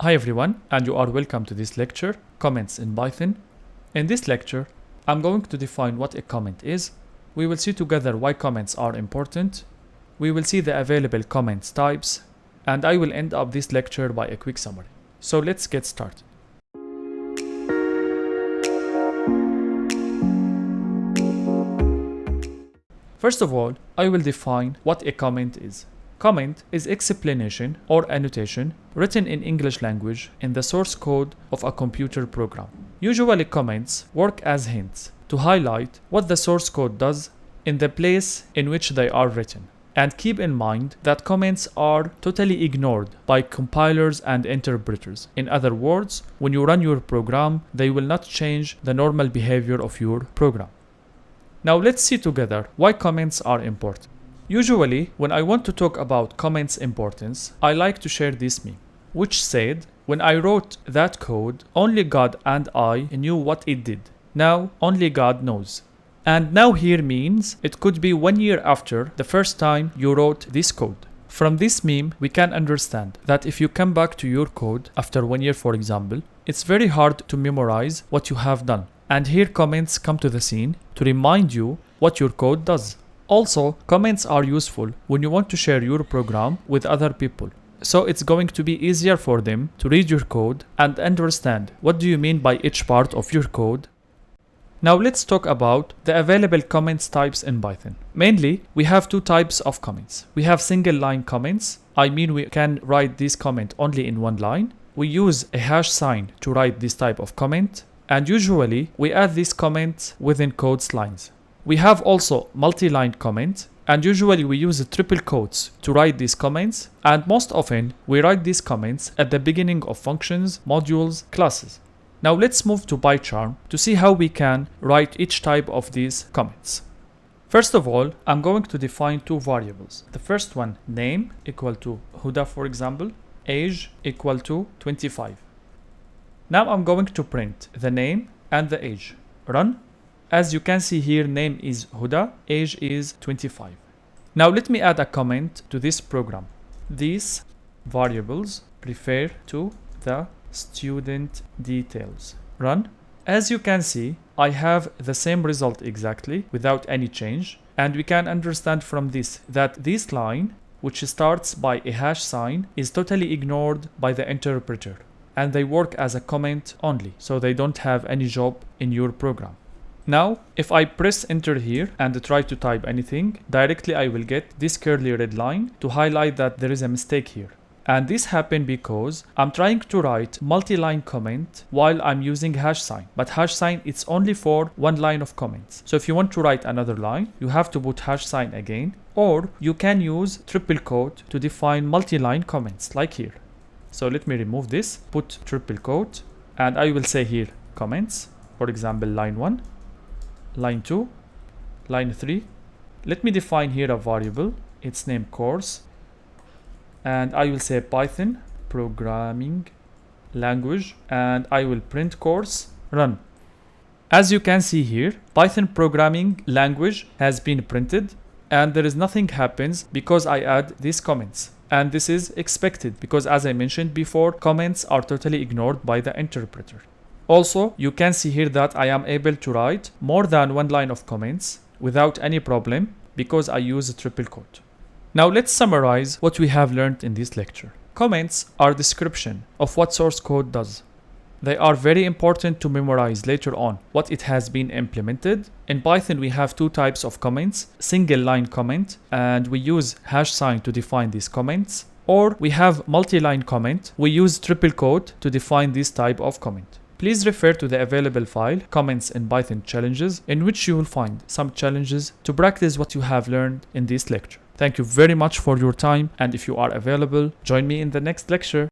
Hi everyone, and you are welcome to this lecture, Comments in Python. In this lecture, I'm going to define what a comment is. We will see together why comments are important. We will see the available comments types, and I will end up this lecture by a quick summary. So let's get started. First of all, I will define what a comment is. Comment is explanation or annotation written in English language in the source code of a computer program. Usually comments work as hints to highlight what the source code does in the place in which they are written. And keep in mind that comments are totally ignored by compilers and interpreters. In other words, when you run your program, they will not change the normal behavior of your program. Now let's see together why comments are important. Usually, when I want to talk about comments' importance, I like to share this meme, which said, when I wrote that code, only God and I knew what it did. Now, only God knows. And now here means it could be 1 year after the first time you wrote this code. From this meme, we can understand that if you come back to your code after 1 year, for example, it's very hard to memorize what you have done. And here comments come to the scene to remind you what your code does. Also, comments are useful when you want to share your program with other people. So it's going to be easier for them to read your code and understand what do you mean by each part of your code. Now let's talk about the available comments types in Python. Mainly, we have two types of comments. We have single line comments. I mean we can write this comment only in one line. We use a hash sign to write this type of comment. And usually, we add these comments within codes lines. We have also multi-line comments, and usually we use triple quotes to write these comments, and most often we write these comments at the beginning of functions, modules, classes. Now let's move to PyCharm to see how we can write each type of these comments. First of all, I'm going to define two variables. The first one, name equal to Huda, for example, age equal to 25. Now I'm going to print the name and the age. Run. As you can see here, name is Huda, age is 25. Now let me add a comment to this program. These variables refer to the student details. Run. As you can see, I have the same result exactly without any change. And we can understand from this that this line, which starts by a hash sign, is totally ignored by the interpreter. And they work as a comment only, so they don't have any job in your program. Now, if I press enter here and try to type anything, directly I will get this curly red line to highlight that there is a mistake here. And this happened because I'm trying to write multi-line comment while I'm using hash sign. But hash sign, it's only for one line of comments. So if you want to write another line, you have to put hash sign again. Or you can use triple quote to define multi-line comments, like here. So let me remove this, put triple quote, and I will say here comments. For example, line 1. Line 2, line 3. Let me define here a variable, its name course, and I will say Python programming language, and I will print course. Run. As you can see here, Python programming language has been printed, and there is nothing happens because I add these comments. And this is expected because, as I mentioned before, comments are totally ignored by the interpreter. Also, you can see here that I am able to write more than one line of comments without any problem because I use a triple quote. Now let's summarize what we have learned in this lecture. Comments are description of what source code does. They are very important to memorize later on what it has been implemented. In Python, we have two types of comments, single line comment, and we use hash sign to define these comments. Or we have multi-line comment. We use triple quote to define this type of comment. Please refer to the available file, Comments in Python Challenges, in which you will find some challenges to practice what you have learned in this lecture. Thank you very much for your time, and if you are available, join me in the next lecture.